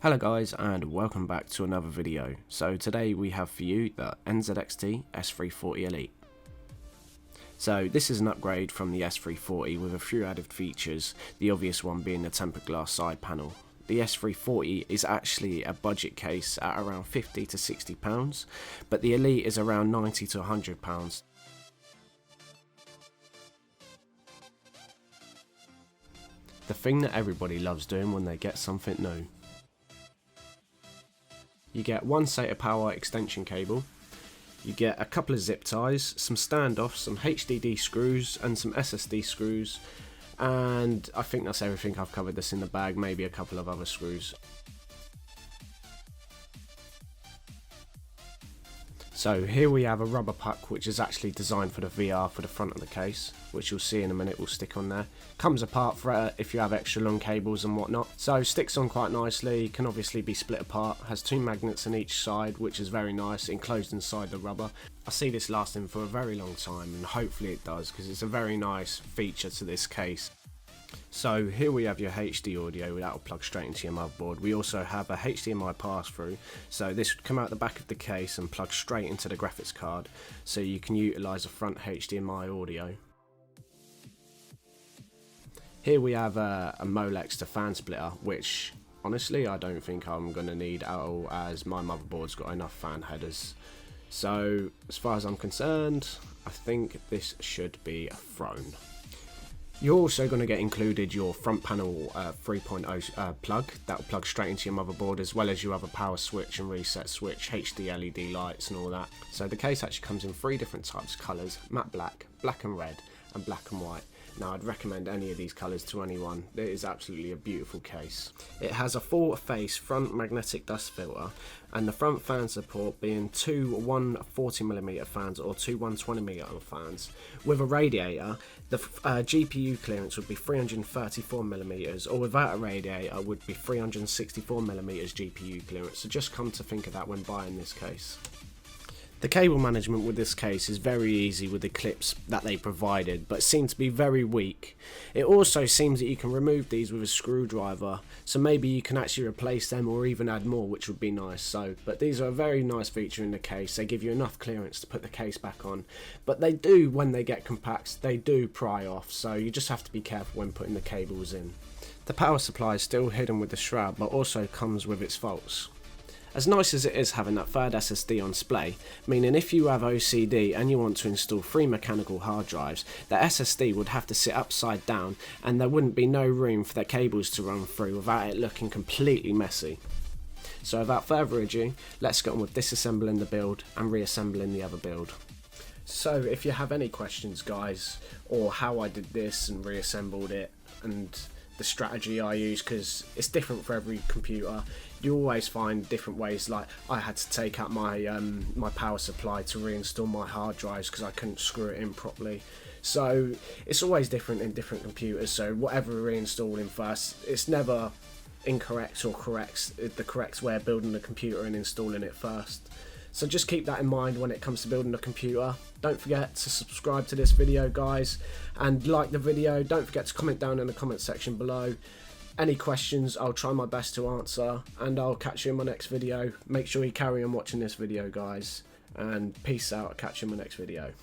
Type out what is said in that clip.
Hello guys, and welcome back to another video. So today we have for you the NZXT S340 Elite. So this is an upgrade from the S340 with a few added features, the obvious one being the tempered glass side panel. The S340 is actually a budget case at around £50 to £60, but the Elite is around £90 to £100. The thing that everybody loves doing when they get something new. You get one SATA power extension cable, you get a couple of zip ties, some standoffs, some HDD screws and some SSD screws, and I think that's everything. I've covered this in the bag, maybe a couple of other screws. So here we have a rubber puck which is actually designed for the VR for the front of the case, which you'll see in a minute will stick on there. Comes apart for if you have extra long cables and whatnot. So sticks on quite nicely, can obviously be split apart, has two magnets on each side which is very nice, enclosed inside the rubber. I see this lasting for a very long time and hopefully it does, because it's a very nice feature to this case. So here we have your HD audio, that will plug straight into your motherboard. We also have a HDMI pass-through, so this would come out the back of the case and plug straight into the graphics card, so you can utilise a front HDMI audio. Here we have a Molex to fan splitter, which honestly I don't think I'm going to need at all, as my motherboard's got enough fan headers. So as far as I'm concerned, I think this should be thrown. You're also going to get included your front panel 3.0 plug that will plug straight into your motherboard, as well as you have a power switch and reset switch, HD LED lights and all that. So the case actually comes in three different types of colours: matte black, black and red and black and white. Now I'd recommend any of these colours to anyone. It is absolutely a beautiful case. It has a full face front magnetic dust filter, and the front fan support being two 140mm fans or two 120mm fans. With a radiator, the GPU clearance would be 334mm, or without a radiator would be 364mm GPU clearance. So just come to think of that when buying this case. The cable management with this case is very easy with the clips that they provided, but seem to be very weak. It also seems that you can remove these with a screwdriver, so maybe you can actually replace them or even add more, which would be nice. But these are a very nice feature in the case. They give you enough clearance to put the case back on, but they do, when they get compact, they do pry off, so you just have to be careful when putting the cables in. The power supply is still hidden with the shroud, but also comes with its faults. As nice as it is having that third SSD on display, meaning if you have OCD and you want to install 3 mechanical hard drives, the SSD would have to sit upside down and there wouldn't be no room for the cables to run through without it looking completely messy. So without further ado, let's get on with disassembling the build and reassembling the other build. So if you have any questions guys, or how I did this and reassembled it and the strategy I use, because it's different for every computer, you always find different ways. Like I had to take out my my power supply to reinstall my hard drives because I couldn't screw it in properly. So it's always different in different computers, so whatever reinstalling first, it's never incorrect or correct, the correct way of building the computer and installing it first. So just keep that in mind when it comes to building a computer. Don't forget to subscribe to this video guys, and like the video. Don't forget to comment down in the comment section below. Any questions I'll try my best to answer, and I'll catch you in my next video. Make sure you carry on watching this video guys, and peace out. I'll catch you in my next video.